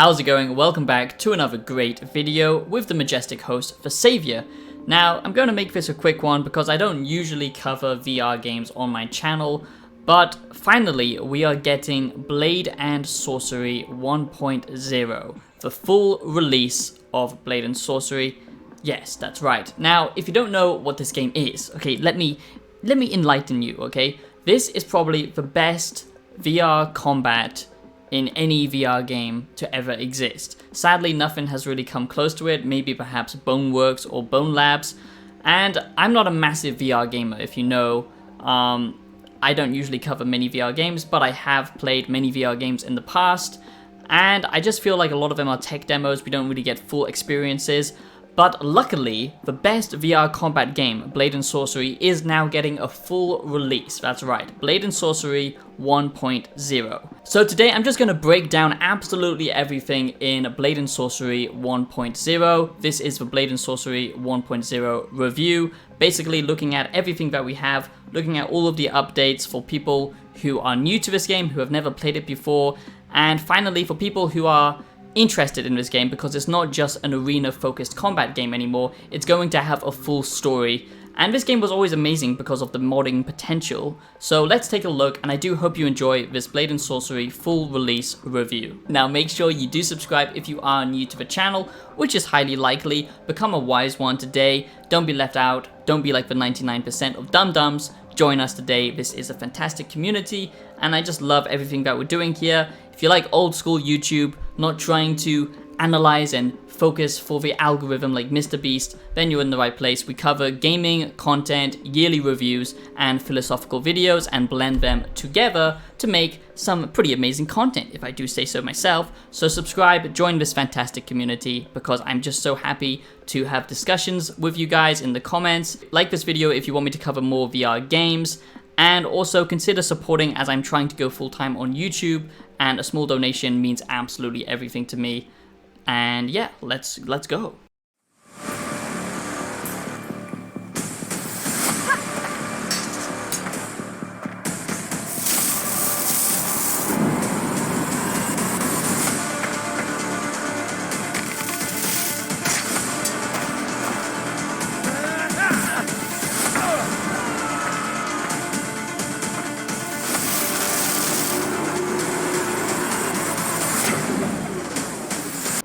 How's it going? Welcome back to another great video with the majestic host for Savior. Now, I'm going to make this a quick one because I don't usually cover VR games on my channel, but finally we are getting Blade and Sorcery 1.0, the full release of Blade and Sorcery. Yes, that's right. Now, if you don't know what this game is, okay, let me enlighten you, okay? This is probably the best VR combat in any VR game to ever exist. Sadly, nothing has really come close to it, maybe perhaps Boneworks or Bone Labs, and I'm not a massive VR gamer, if you know. I don't usually cover many VR games, but I have played many VR games in the past, and I just feel like a lot of them are tech demos, we don't really get full experiences. But luckily, the best VR combat game, Blade and Sorcery, is now getting a full release. That's right, Blade and Sorcery 1.0. So today I'm just going to break down absolutely everything in Blade and Sorcery 1.0. This is the Blade and Sorcery 1.0 review, basically looking at everything that we have, looking at all of the updates for people who are new to this game, who have never played it before, and finally for people who are interested in this game because it's not just an arena focused combat game anymore, it's going to have a full story. And this game was always amazing because of the modding potential. So let's take a look, and I do hope you enjoy this Blade and Sorcery full release review. Now make sure you do subscribe if you are new to the channel, which is highly likely. Become a wise one today, don't be left out, don't be like the 99% of dum-dums. Join us today. This is a fantastic community and I just love everything that we're doing here. If you like old school YouTube, not trying to analyze and focus for the algorithm like Mr. Beast, then you're in the right place. We cover gaming, content, yearly reviews, and philosophical videos and blend them together to make some pretty amazing content, if I do say so myself. So subscribe, join this fantastic community because I'm just so happy to have discussions with you guys in the comments. Like this video if you want me to cover more VR games, and also consider supporting as I'm trying to go full-time on YouTube, and a small donation means absolutely everything to me. And yeah, let's go.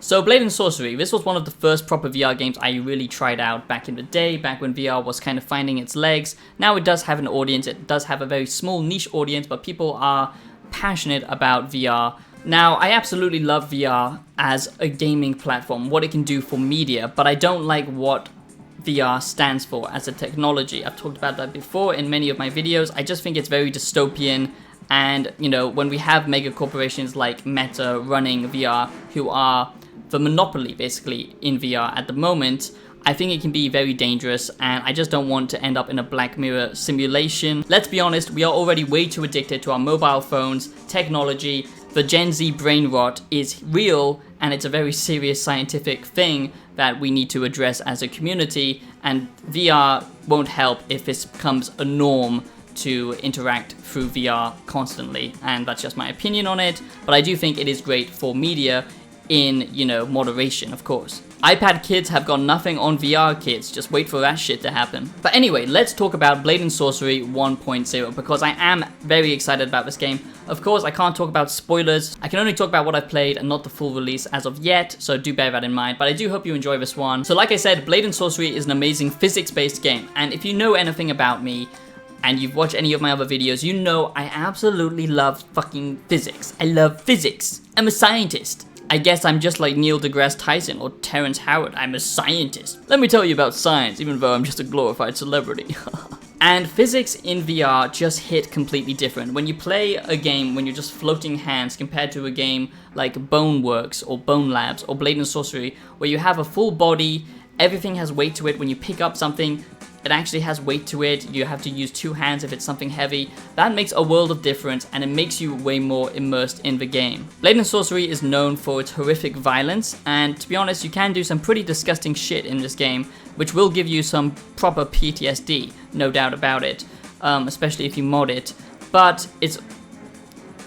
So Blade and Sorcery, this was one of the first proper VR games I really tried out back in the day, back when VR was kind of finding its legs. Now it does have an audience, it does have a very small niche audience, but people are passionate about VR. Now, I absolutely love VR as a gaming platform, what it can do for media, but I don't like what VR stands for as a technology. I've talked about that before in many of my videos. I just think it's very dystopian. And, you know, when we have mega corporations like Meta running VR, who are the monopoly basically in VR at the moment, I think it can be very dangerous, and I just don't want to end up in a Black Mirror simulation. Let's be honest, we are already way too addicted to our mobile phones, technology. The Gen Z brain rot is real, and it's a very serious scientific thing that we need to address as a community, and VR won't help if this becomes a norm to interact through VR constantly, and that's just my opinion on it, but I do think it is great for media in, you know, moderation, of course. iPad kids have got nothing on VR kids, just wait for that shit to happen. But anyway, let's talk about Blade and Sorcery 1.0 because I am very excited about this game. Of course, I can't talk about spoilers. I can only talk about what I've played and not the full release as of yet, so do bear that in mind, but I do hope you enjoy this one. So like I said, Blade and Sorcery is an amazing physics-based game, and if you know anything about me, and you've watched any of my other videos, you know I absolutely love fucking physics. I love physics. I'm a scientist. I guess I'm just like Neil deGrasse Tyson or Terrence Howard. I'm a scientist. Let me tell you about science, even though I'm just a glorified celebrity. And physics in VR just hit completely different. When you play a game when you're just floating hands compared to a game like Boneworks or Bone Labs or Blade and Sorcery, where you have a full body, everything has weight to it. When you pick up something, it actually has weight to it. You have to use two hands if it's something heavy. That makes a world of difference, and it makes you way more immersed in the game. Blade and Sorcery is known for its horrific violence, and to be honest, you can do some pretty disgusting shit in this game, which will give you some proper PTSD, no doubt about it, especially if you mod it. But it's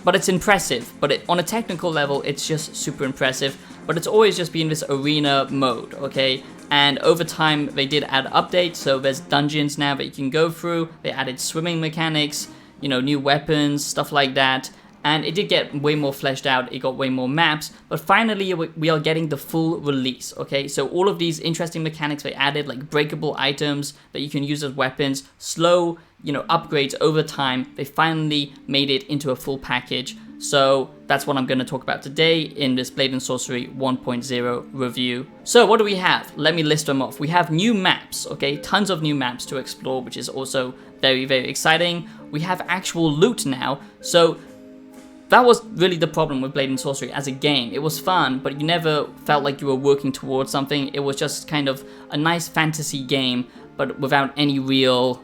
but it's impressive. But on a technical level, it's just super impressive. But it's always just been this arena mode, okay? And over time, they did add updates, so there's dungeons now that you can go through. They added swimming mechanics, you know, new weapons, stuff like that. And it did get way more fleshed out, it got way more maps, but finally we are getting the full release, okay? So all of these interesting mechanics they added, like breakable items that you can use as weapons, slow, you know, upgrades over time, they finally made it into a full package. So that's what I'm going to talk about today in this Blade and Sorcery 1.0 review. So what do we have? Let me list them off. We have new maps, okay? Tons of new maps to explore, which is also very, very exciting. We have actual loot now, so that was really the problem with Blade and Sorcery as a game. It was fun, but you never felt like you were working towards something. It was just kind of a nice fantasy game, but without any real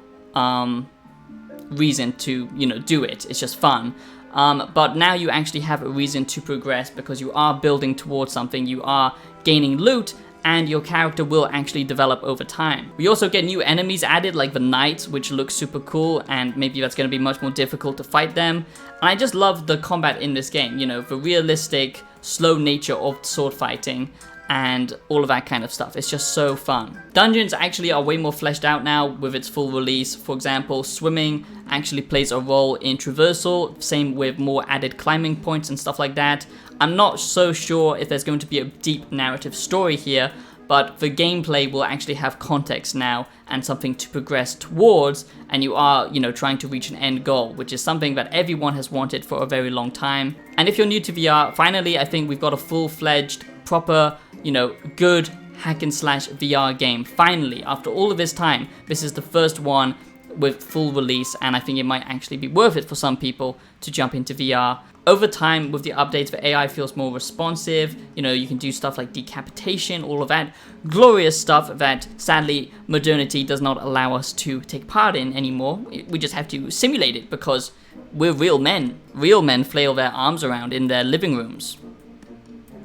reason to, you know, do it. It's just fun. But now you actually have a reason to progress because you are building towards something, you are gaining loot, and your character will actually develop over time. We also get new enemies added, like the knights, which look super cool, and maybe that's going to be much more difficult to fight them. And I just love the combat in this game, you know, the realistic, slow nature of sword fighting, and all of that kind of stuff. It's just so fun. Dungeons actually are way more fleshed out now with its full release. For example, swimming actually plays a role in traversal, same with more added climbing points and stuff like that. I'm not so sure if there's going to be a deep narrative story here, but the gameplay will actually have context now and something to progress towards, and you are, you know, trying to reach an end goal, which is something that everyone has wanted for a very long time. And if you're new to VR, finally I think we've got a full-fledged, proper, you know, good hack and slash VR game. Finally, after all of this time, this is the first one with full release, and I think it might actually be worth it for some people to jump into VR. Over time, with the updates, the AI feels more responsive. You know, you can do stuff like decapitation, all of that glorious stuff that sadly modernity does not allow us to take part in anymore. We just have to simulate it because we're real men. Real men flail their arms around in their living rooms.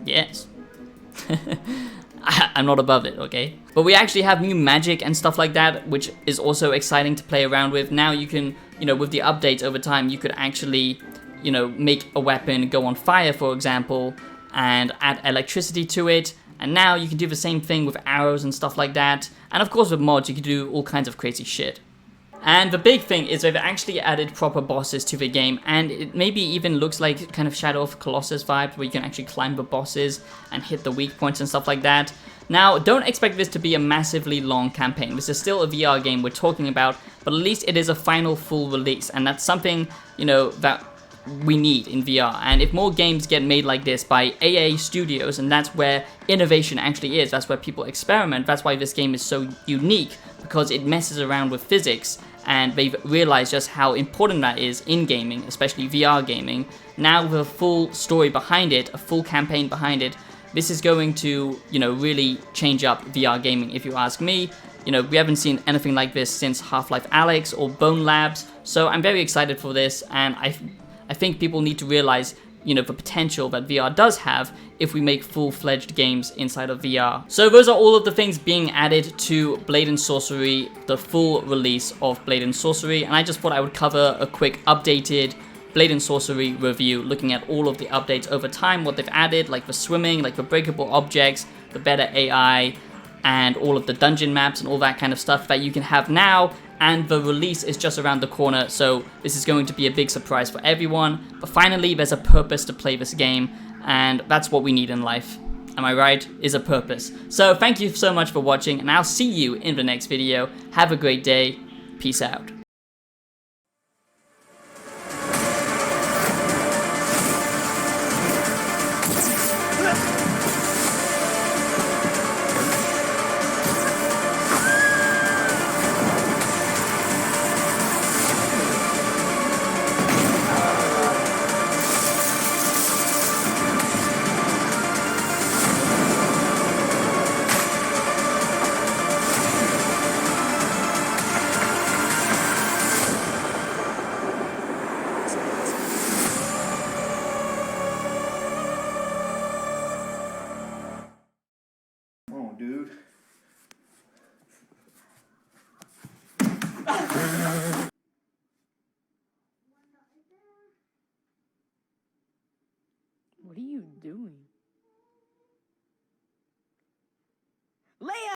Yes. I'm not above it, okay? But we actually have new magic and stuff like that, which is also exciting to play around with. Now you can, you know, with the updates over time, you could actually, you know, make a weapon go on fire, for example, and add electricity to it. And now you can do the same thing with arrows and stuff like that. And of course with mods, you can do all kinds of crazy shit. And the big thing is they've actually added proper bosses to the game, and it maybe even looks like kind of Shadow of Colossus vibes, where you can actually climb the bosses and hit the weak points and stuff like that. Now, don't expect this to be a massively long campaign. This is still a VR game we're talking about, but at least it is a final full release, and that's something, you know, that we need in VR. And if more games get made like this by AA studios, and that's where innovation actually is, that's where people experiment, that's why this game is so unique, because it messes around with physics, and they've realized just how important that is in gaming, especially VR gaming. Now with a full story behind it, a full campaign behind it, this is going to, you know, really change up VR gaming, if you ask me. You know, we haven't seen anything like this since Half-Life Alyx or Bone Labs, so I'm very excited for this, and I think people need to realize, you know, the potential that VR does have if we make full-fledged games inside of VR. So those are all of the things being added to Blade and Sorcery, the full release of Blade and Sorcery, and I just thought I would cover a quick updated Blade and Sorcery review, looking at all of the updates over time, what they've added, like the swimming, like the breakable objects, the better AI, and all of the dungeon maps and all that kind of stuff that you can have now. And the release is just around the corner, so this is going to be a big surprise for everyone. But finally, there's a purpose to play this game, and that's what we need in life. Am I right? Is a purpose. So thank you so much for watching, and I'll see you in the next video. Have a great day. Peace out.